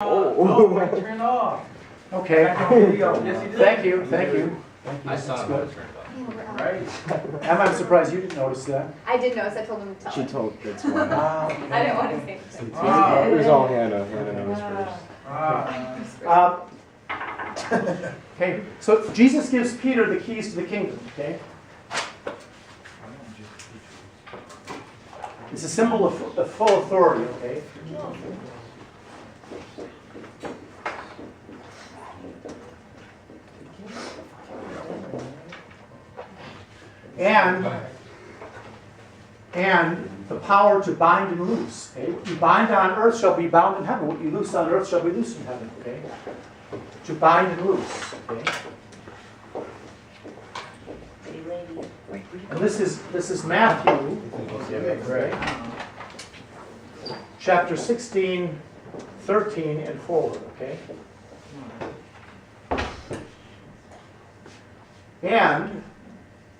Oh, turn off. Okay. Yes, you did. Thank you. Thank you. I saw it when it turned off. Right. I'm surprised you didn't notice that. I did notice. I told him to tell She him. told, that's why. I didn't want to say anything. It was all Hannah. Hannah knows first. Okay, so Jesus gives Peter the keys to the kingdom, okay? It's a symbol of full authority, okay? And the power to bind and loose. Okay? What you bind on earth shall be bound in heaven. What you loose on earth shall be loosed in heaven. Okay? To bind and loose. Okay? And this is Matthew, okay? Chapter 16, 13, and forward. Okay? And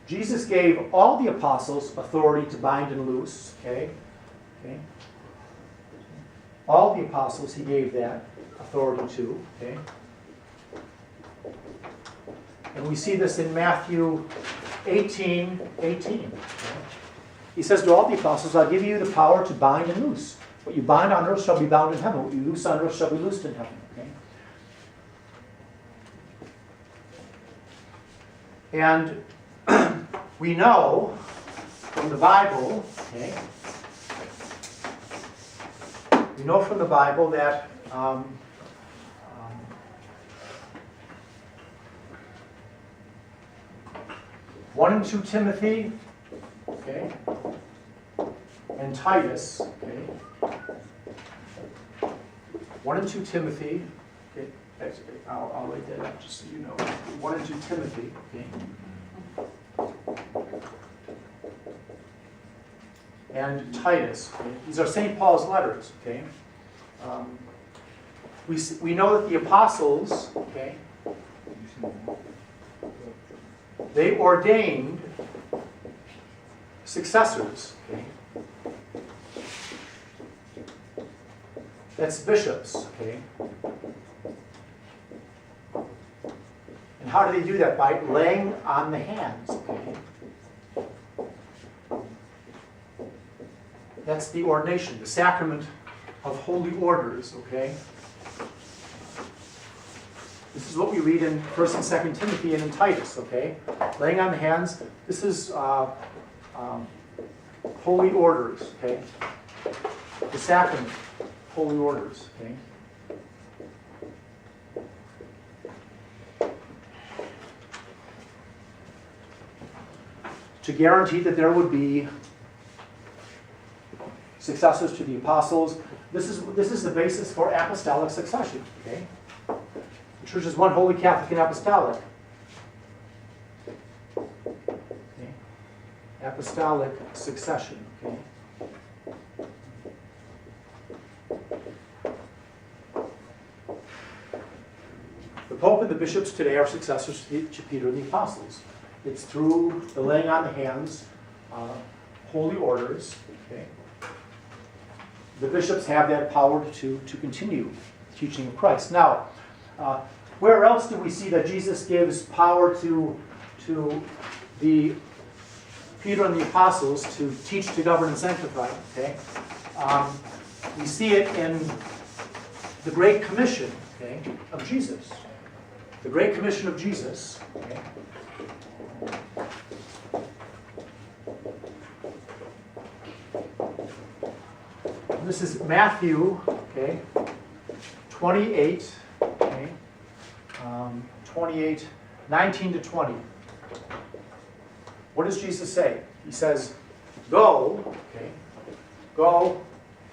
Jesus gave all the apostles authority to bind and loose. Okay? Okay? All the apostles he gave that authority to. Okay? And we see this in Matthew 18:18. Okay? He says to all the apostles, I'll give you the power to bind and loose. What you bind on earth shall be bound in heaven. What you loose on earth shall be loosed in heaven. Okay? And we know from the Bible, okay, we know from the Bible that 1 and 2 Timothy, okay, and Titus, okay, 1 and 2 Timothy, okay, I'll write that up just so you know. 1 and 2 Timothy, okay. And Titus. Okay? These are St. Paul's letters. Okay, we know that the apostles, okay, they ordained successors. Okay, that's bishops. Okay, and how do they do that? By laying on the hands. Okay. That's the ordination, the sacrament of holy orders, okay? This is what we read in 1 and 2 Timothy and in Titus, okay? Laying on the hands, this is holy orders, okay? The sacrament, holy orders, okay? To guarantee that there would be successors to the apostles. This is the basis for apostolic succession. Okay? The church is one holy, Catholic, and apostolic. Okay? Apostolic succession. Okay? The Pope and the bishops today are successors to Peter and the apostles. It's through the laying on the hands, holy orders. Okay? The bishops have that power to continue the teaching of Christ. Now, where else do we see that Jesus gives power to the Peter and the apostles to teach, to govern, and sanctify? Okay, we see it in the Great Commission, okay, of Jesus. The Great Commission of Jesus. Okay. This is Matthew, okay, 28, okay, 28, 19 to 20. What does Jesus say? He says, go, okay, go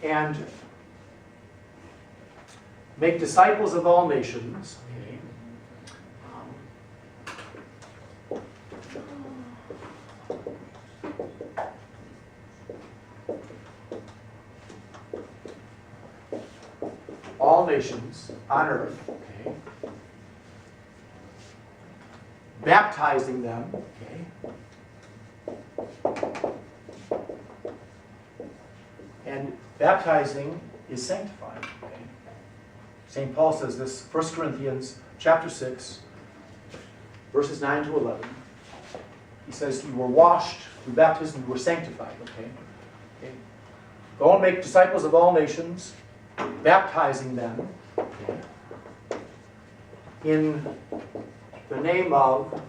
and make disciples of all nations, okay, all nations on earth, okay, baptizing them, okay, and baptizing is sanctifying. Okay? St. Paul says this, 1 Corinthians chapter 6, verses 9 to 11. He says, you were washed through baptism, you were sanctified, okay? Go and make disciples of all nations, baptizing them in the name of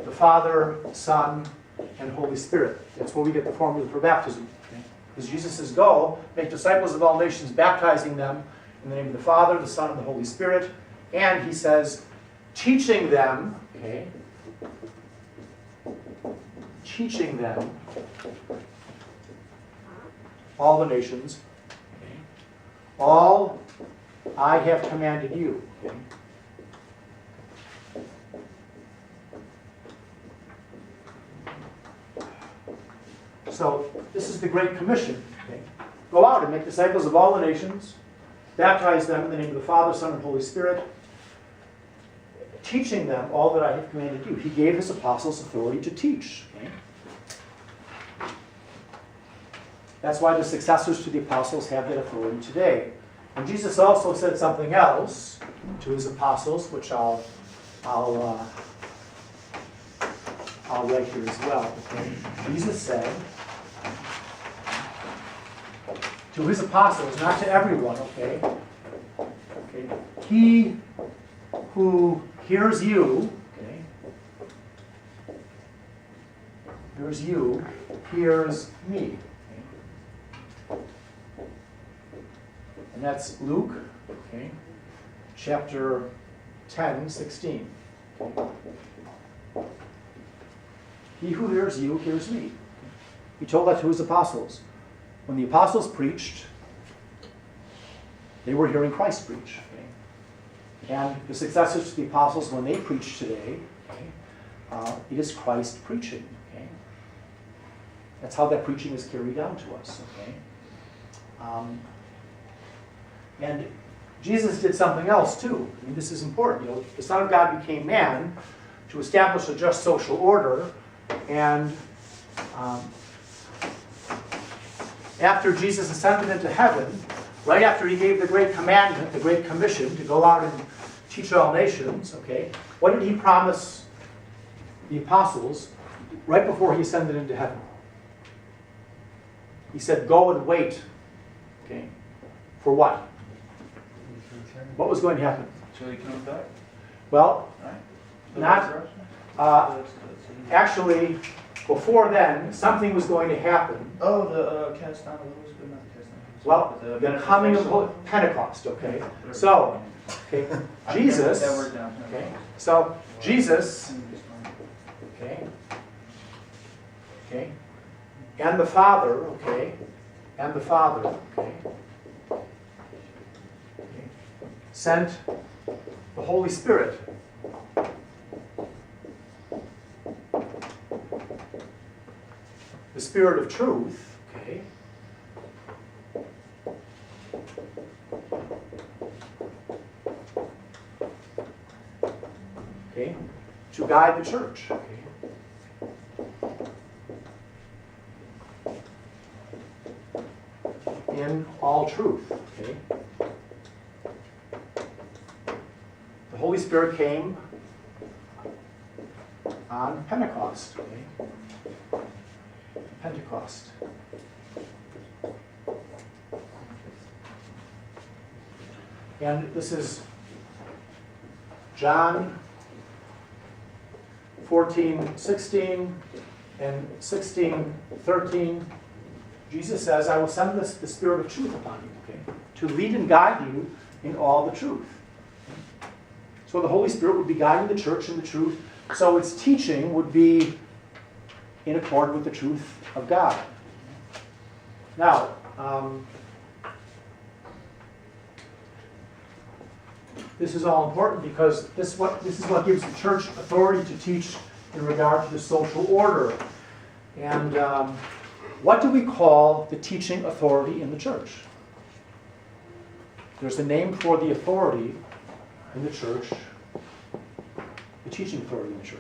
the Father, Son, and Holy Spirit. That's where we get the formula for baptism. Because Jesus says, go, make disciples of all nations, baptizing them in the name of the Father, the Son, and the Holy Spirit. And he says, teaching them, teaching them all the nations, all I have commanded you. So this is the Great Commission. Go out and make disciples of all the nations, baptize them in the name of the Father, Son, and Holy Spirit, teaching them all that I have commanded you. He gave his apostles authority to teach. That's why the successors to the apostles have that authority today. And Jesus also said something else to his apostles, which I'll write here as well. Jesus said to his apostles, not to everyone, he who hears you, hears me. And that's Luke, chapter 10, 16. He who hears you hears me. He told that to his apostles. When the apostles preached, they were hearing Christ preach. And the successors to the apostles, when they preach today, it is Christ preaching. That's how that preaching is carried down to us. And Jesus did something else too. I mean, this is important. The Son of God became man to establish a just social order. And after Jesus ascended into heaven, right after he gave the great commandment, the great commission to go out and teach all nations, what did he promise the apostles right before he ascended into heaven? He said, go and wait. For what? What was going to happen? Till he comes back? Well, Right? actually, before then, something was going to happen. Oh, the cast down of those, but not cast down. Well, the coming of Pentecost, So, Jesus, That word down. so Jesus, and the Father, and the Father, sent the Holy Spirit. The Spirit of truth, to guide the church. In all truth. The Holy Spirit came on Pentecost. Pentecost. And this is John 14:16 and 16:13. Jesus says, I will send the Spirit of truth upon you, to lead and guide you in all the truth. So the Holy Spirit would be guiding the church in the truth. So its teaching would be in accord with the truth of God. Now, this is all important because this is what gives the church authority to teach in regard to the social order. And what do we call the teaching authority in the church? There's a name for the authority in the church, the teaching authority in the church.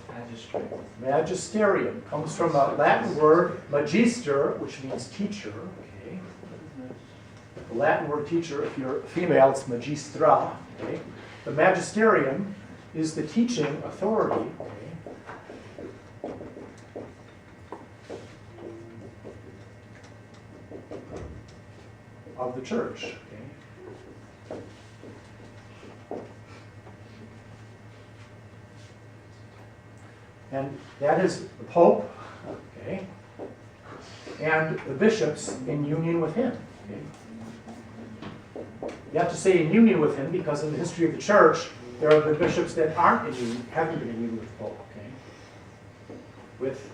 Magistrate. Magisterium comes from a Latin word, magister, which means teacher. Okay. The Latin word teacher, if you're female, it's magistra. Okay. The magisterium is the teaching authority. Okay. Of the church. Okay. And that is the Pope, okay, and the bishops in union with him. Okay. You have to say in union with him because in the history of the church, there are the bishops that aren't in union, haven't been in union with the Pope. Okay. With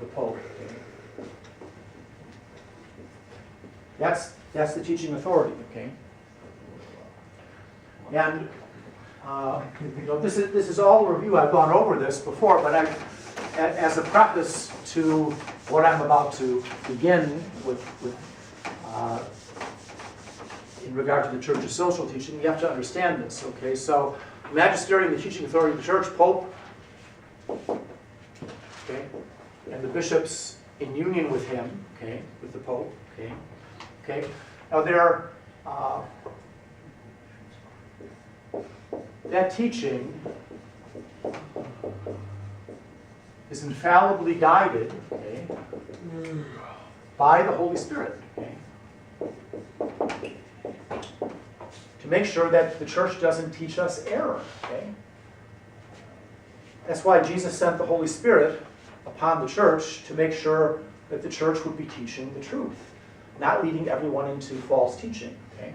the Pope. Okay. That's the teaching authority. Okay. And this is all a review. I've gone over this before, but as a preface to what I'm about to begin with in regard to the church's social teaching, you have to understand this. Okay, so magisterium, the teaching authority of the church, Pope, okay, and the bishops in union with him, okay, with the Pope, okay, okay. Now there. That teaching is infallibly guided, okay, by the Holy Spirit, okay, to make sure that the church doesn't teach us error. Okay? That's why Jesus sent the Holy Spirit upon the church to make sure that the church would be teaching the truth, not leading everyone into false teaching. Okay?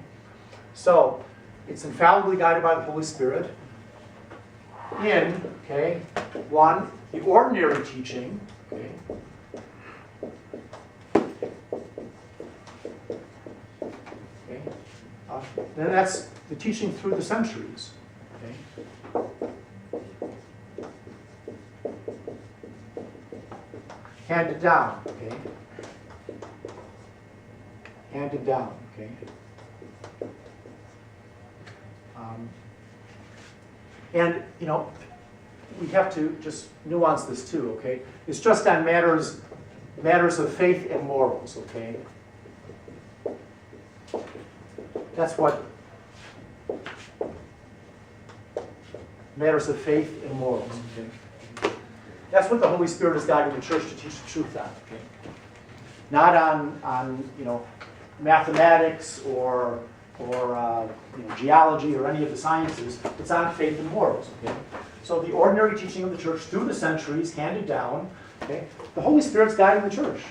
So, it's infallibly guided by the Holy Spirit in, okay, one, the ordinary teaching, okay, okay, then that's the teaching through the centuries, okay, handed down, okay, handed down, okay. And, you know, we have to just nuance this too, okay? It's just on matters of faith and morals, okay? That's what matters of faith and morals, okay? That's what the Holy Spirit is guiding the church to teach the truth on, okay? Not on you know, mathematics or you know, geology or any of the sciences. It's on faith and morals. Okay? So the ordinary teaching of the church through the centuries, handed down, okay? The Holy Spirit's guiding the church.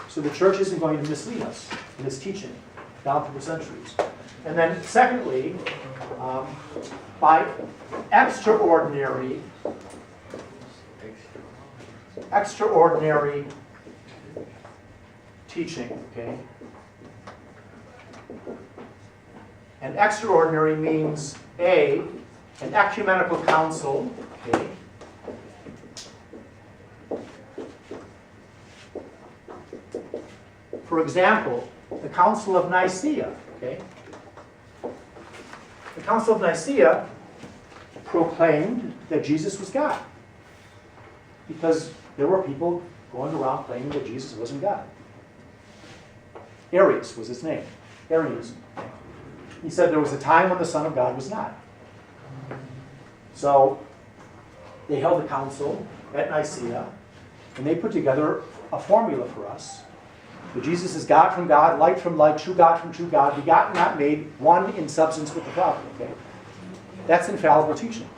So the church isn't going to mislead us in its teaching down through the centuries. And then secondly, by extraordinary teaching, okay? And extraordinary means an ecumenical council, okay? For example, the Council of Nicaea, okay? The Council of Nicaea proclaimed that Jesus was God because there were people going around claiming that Jesus wasn't God. Arius was his name, Arianism. He said there was a time when the Son of God was not. So they held a council at Nicaea, and they put together a formula for us. That Jesus is God from God, light from light, true God from true God, begotten, not made, one in substance with the Father. Okay? That's infallible teaching.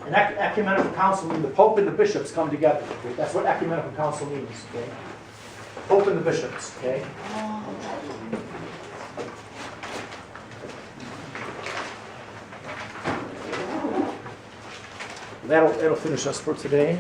An ecumenical council means the Pope and the bishops come together. Okay? That's what ecumenical council means. Okay? Pope and the bishops. Okay? That'll finish us for today.